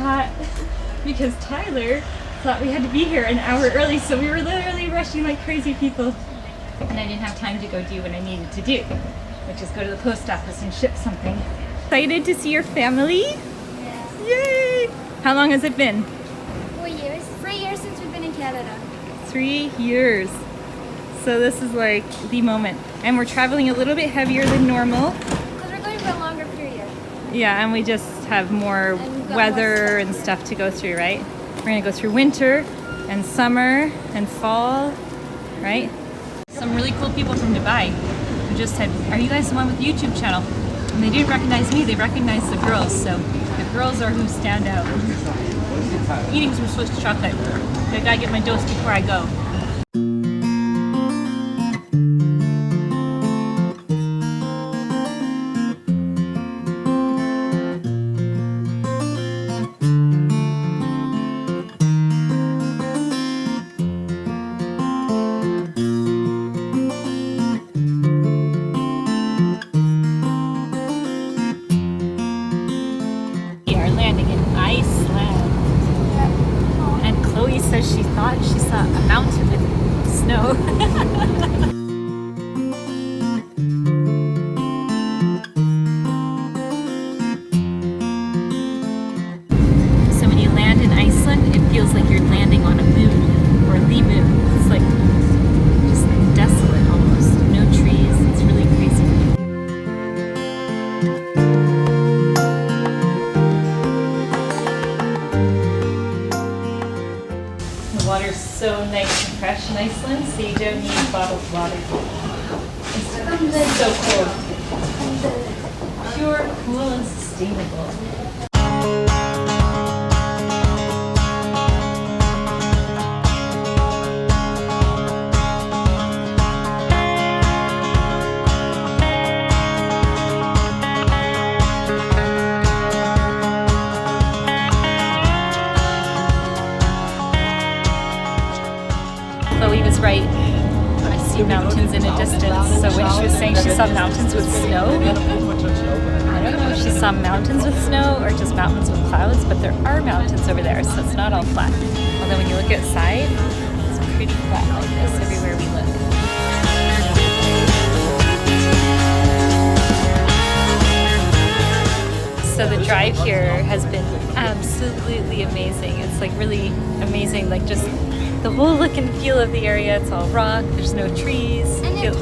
hot because Tyler thought we had to be here an hour early, so we were literally rushing like crazy people. And I didn't have time to go do what I needed to do, which is go to the post office and ship something. Excited to see your family? Yes. Yay! How long has it been? 4 years. 3 years since we've been in Canada. 3 years. So this is like the moment. And we're traveling a little bit heavier than normal. Because we're going for a longer period. Yeah, and we just have more weather and stuff to go through, right? We're gonna go through winter and summer and fall, right? Some really cool people from Dubai who just said, are you guys the one with the YouTube channel? And they didn't recognize me, they recognized the girls. So the girls are who stand out. Eating some Swiss chocolate. I gotta get my dose before I go. Landing in Iceland. And Chloe says she thought she saw a mountain with snow. So when you land in Iceland, it feels like you're landing on a moon or the moon. It's like just desolate almost. No trees. It's really crazy. The water's so nice and fresh in Iceland, so you don't need bottled water. It's so cold. Pure, cool, and sustainable. Chloe was right. I see mountains in a distance. So when she was saying she saw mountains with snow, I don't know if she saw mountains with snow or just mountains with clouds, but there are mountains over there, so it's not all flat. Although when you look outside, it's pretty flat like this everywhere we look. So the drive here has been absolutely amazing. It's like really amazing, like just the whole look and feel of the area. It's all rock, there's no trees. And they have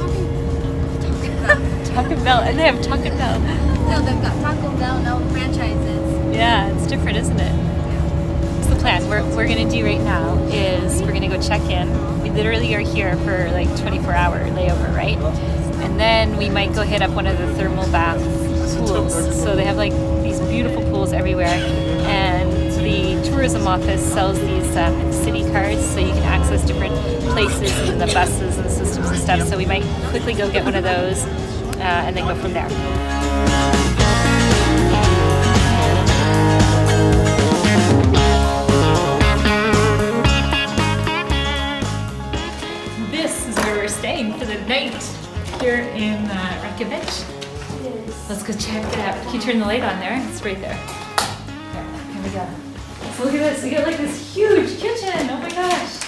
Taco Bell, and they have Taco Bell. No, they've got Taco Bell, no franchises. Yeah, it's different, isn't it? What's the plan? What we're gonna do right now is we're gonna go check in. We literally are here for like 24-hour layover, right? And then we might go hit up one of the thermal bath pools. So they have like these beautiful pools everywhere, and the tourism office sells these city cards, so you can access different places in the buses and systems and stuff. So we might quickly go get one of those and then go from there. This is where we're staying for the night here in Reykjavik. Let's go check it out. Can you turn the light on there? It's right there. Here we go. So look at this. We got like this huge kitchen. Oh my gosh.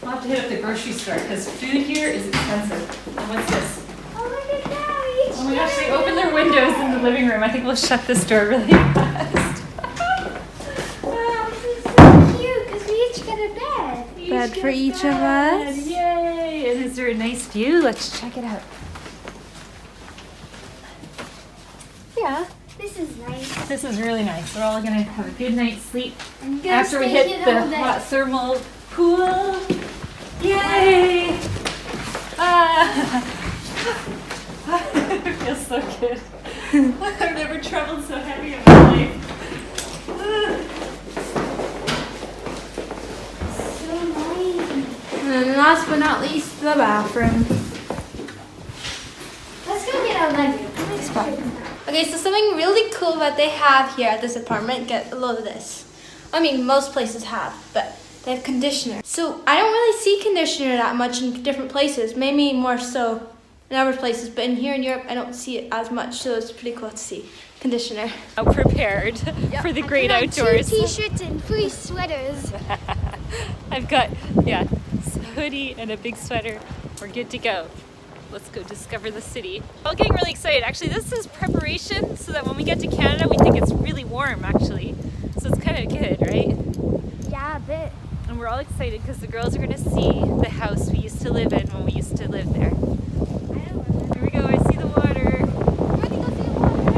I'll have to hit up the grocery store because food here is expensive. And what's this? Oh, look at that. Oh my gosh, they opened their windows in the living room. I think we'll shut this door really fast. Wow, this is so cute because we each get a bed. Bed for each of us. Yay! And is there a nice view? Let's check it out. Yeah. This is nice. This is really nice. We're all gonna have a good night's sleep And you're gonna after we stay hit here the all day. hot thermal pool. Yay! Ah. It feels so good. I've never traveled so heavy in my life. So nice. And then last but not least, the bathroom. Let's go get our bedroom. Okay, so something really cool that they have here at this apartment, get a load of this. I mean, most places have, but they have conditioner. So I don't really see conditioner that much in different places, maybe more so in other places, but in here in Europe, I don't see it as much, so it's pretty cool to see. conditioner. Prepared for the great outdoors. 2 t-shirts and 3 sweaters. I've got, a hoodie and a big sweater. We're good to go. Let's go discover the city. I'm getting really excited. Actually, this is preparation so that when we get to Canada, we think it's really warm, actually. So it's kind of good, right? Yeah, a bit. And we're all excited because the girls are going to see the house we used to live in when we used to live there. Here we go. I see the water.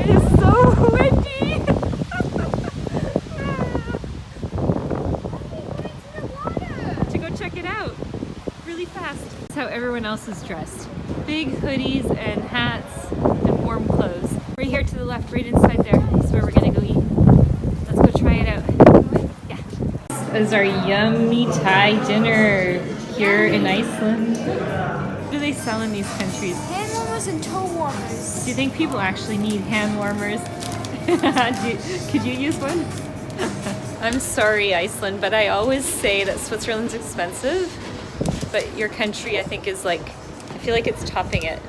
It is so windy. To go check it out really fast. That's how everyone else is dressed. Big hoodies and hats and warm clothes. Right here to the left, right inside there is where we're going to go eat. Let's go try it out. Yeah. This is our yummy Thai dinner here in Iceland. What do they sell in these countries? Hand warmers and toe warmers. Do you think people actually need hand warmers? Could you use one? I'm sorry, Iceland, but I always say that Switzerland's expensive, but your country, I think, is like, I feel like it's topping it.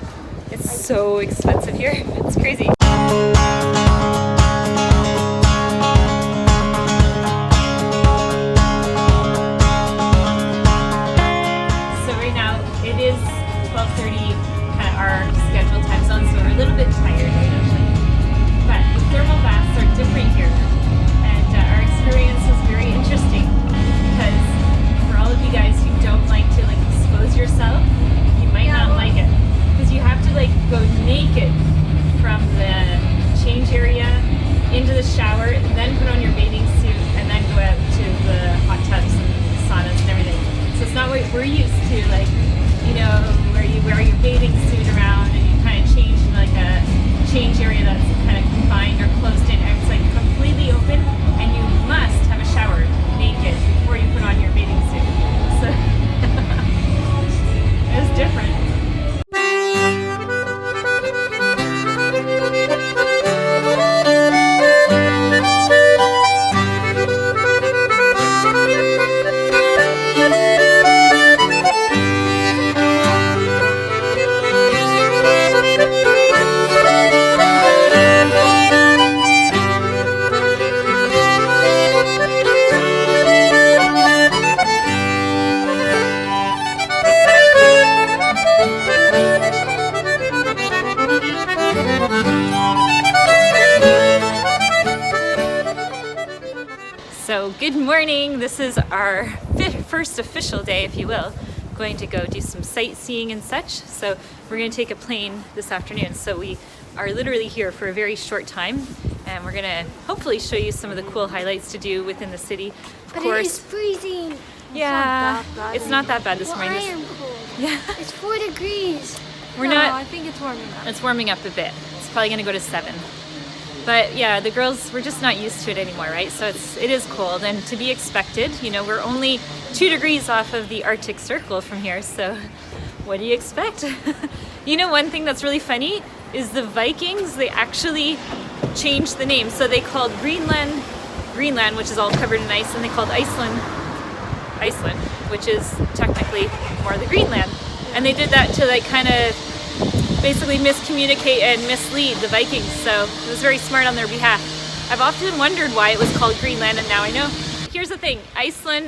It's so expensive here. It's crazy. So right now it is 12:30, kind of our scheduled time zone, so we're a little bit tired, actually. But the thermal baths are different here, and our experience was very interesting because for all of you guys who don't like to expose yourself, you might not like it because you have to go naked from the change area into the shower, then put on your bathing suit, and then go out to the hot tubs and saunas and everything. So it's not what we're used to, where you wear your bathing suit around and you kind of change in a change area that's kind of confined or closed in. It's completely open, and you must have a shower naked before you put on your bathing suit. So it's different. So good morning. This is our first official day, if you will. Going to go do some sightseeing and such. So we're going to take a plane this afternoon. So we are literally here for a very short time, and we're going to hopefully show you some of the cool highlights to do within the city. Of But course, it is freezing. yeah, it's not that bad this Well, morning. I am cold. Yeah, It's 4 degrees. we're No, not. I think it's warming up. It's warming up a bit. It's probably going to go to 7. But yeah, the girls, we're just not used to it anymore, right? So it is cold, and to be expected. We're only 2 degrees off of the Arctic Circle from here, so what do you expect? One thing that's really funny is the Vikings, they actually changed the name. So they called Greenland, which is all covered in ice, and they called Iceland, which is technically more the Greenland. And they did that to kind of basically miscommunicate and mislead the Vikings, so it was very smart on their behalf. I've often wondered why it was called Greenland, and now I know. Here's the thing, Iceland,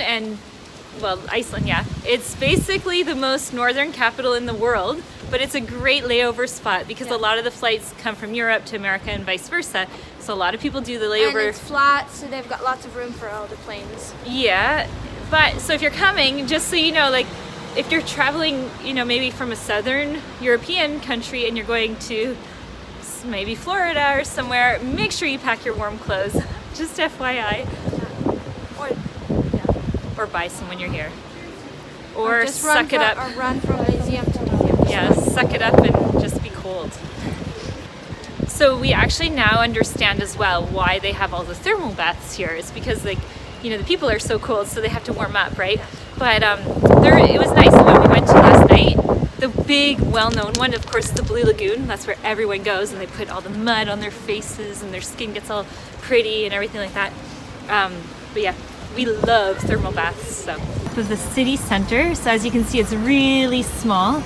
yeah. It's basically the most northern capital in the world, but it's a great layover spot because a lot of the flights come from Europe to America and vice versa. So a lot of people do the layover. And it's flat, so they've got lots of room for all the planes. Yeah, but so if you're coming, just so you know, if you're traveling, maybe from a southern European country and you're going to maybe Florida or somewhere, make sure you pack your warm clothes. Just FYI. Or buy some when you're here. Or just suck it up. Or run from museum to museum. Yeah, suck it up and just be cold. So we actually now understand as well why they have all the thermal baths here. It's because the people are so cold, so they have to warm up, right? But it was nice when we went to last night. The big, well-known one, of course, the Blue Lagoon. That's where everyone goes, and they put all the mud on their faces, and their skin gets all pretty and everything like that. But yeah, we love thermal baths. So the city center. So as you can see, it's really small.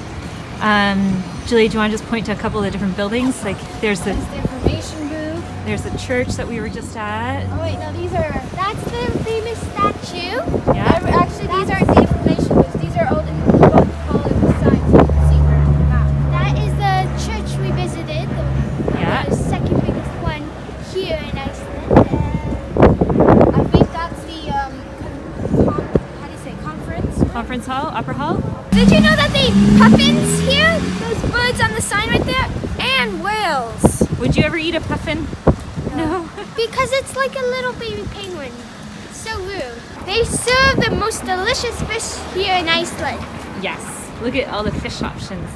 Julie, do you want to just point to a couple of different buildings? There's the That's the information booth. There's a church that we were just at. Oh wait, no, these are. That's the famous statue. Yeah. Actually, these aren't the information books. These are all in what we call it the signs so you can see where the map. That is the church we visited. Yeah. The second biggest one here in Iceland. I think that's the how do you say conference? Conference hall, upper hall. Did you know that they puffins here? Those birds on the sign right there? And whales. Would you ever eat a puffin? No. Because it's like a little baby penguin. It's so rude. They serve the most delicious fish here in Iceland. Yes. Look at all the fish options.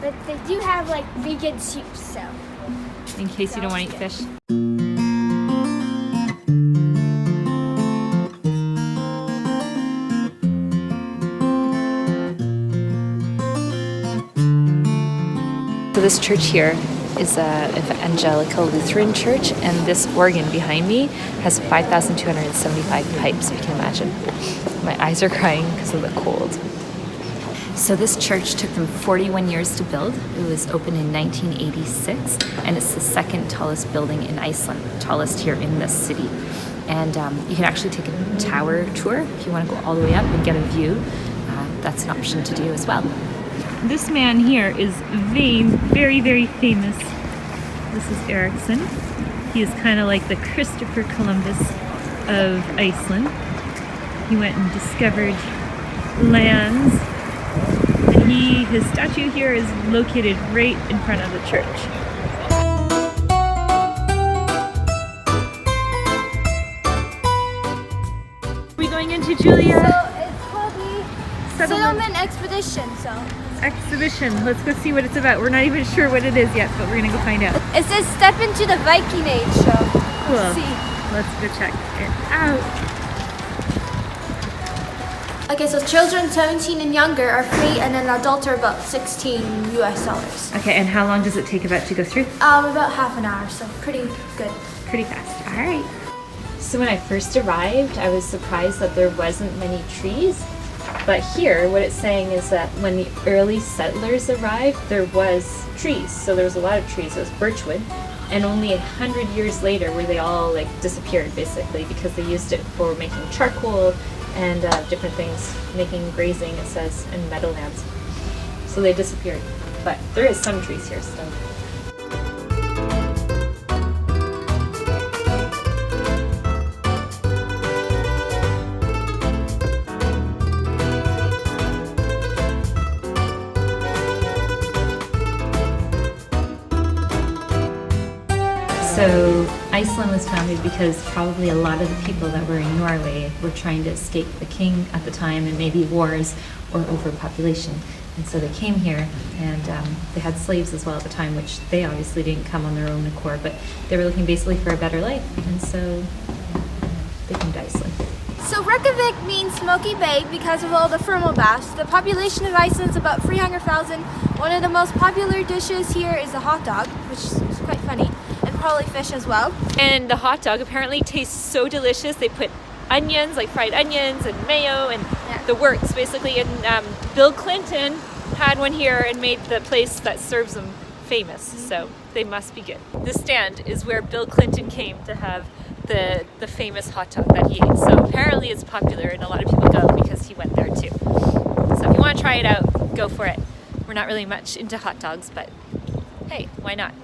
But they do have like vegan soup, so. In case you don't want to eat fish. So this church here is an evangelical Lutheran church, and this organ behind me has 5,275 pipes, if you can imagine. My eyes are crying because of the cold. So this church took them 41 years to build. It was opened in 1986, and it's the second tallest building in Iceland, tallest here in this city. And you can actually take a tower tour if you want to go all the way up and get a view. That's an option to do as well. This man here is very, very famous. This is Ericsson. He is kind of like the Christopher Columbus of Iceland. He went and discovered lands. And his statue here is located right in front of the church. Are we going into Julia? So it's called the Settlement Expedition. So Exhibition. Let's go see what it's about. We're not even sure what it is yet, but we're gonna go find out. it says step into the Viking age. So Cool. let's see. Let's go check it out. Okay, so children 17 and younger are free, and an adult are about $16 US. Okay, and how long does it take about to go through? About half an hour, so pretty good. Pretty fast. All right. So when I first arrived, I was surprised that there wasn't many trees. But here, what it's saying is that when the early settlers arrived, there was trees. So there was a lot of trees. It was birchwood. And only 100 years later were they all like disappeared, basically, because they used it for making charcoal and different things, making grazing, it says, and meadowlands. So they disappeared. But there is some trees here still. So Iceland was founded because probably a lot of the people that were in Norway were trying to escape the king at the time, and maybe wars or overpopulation. And so they came here, and they had slaves as well at the time, which they obviously didn't come on their own accord, but they were looking basically for a better life, and so they came to Iceland. So Reykjavik means smoky bay because of all the thermal baths. The population of Iceland is about 300,000. One of the most popular dishes here is the hot dog, which is quite funny, and probably fish as well. And the hot dog apparently tastes so delicious. They put onions, like fried onions and mayo and the works, basically. And Bill Clinton had one here and made the place that serves them famous, so they must be good. This stand is where Bill Clinton came to have the famous hot dog that he ate. So apparently it's popular and a lot of people go because he went there too. So if you want to try it out, go for it. We're not really much into hot dogs, but hey, why not?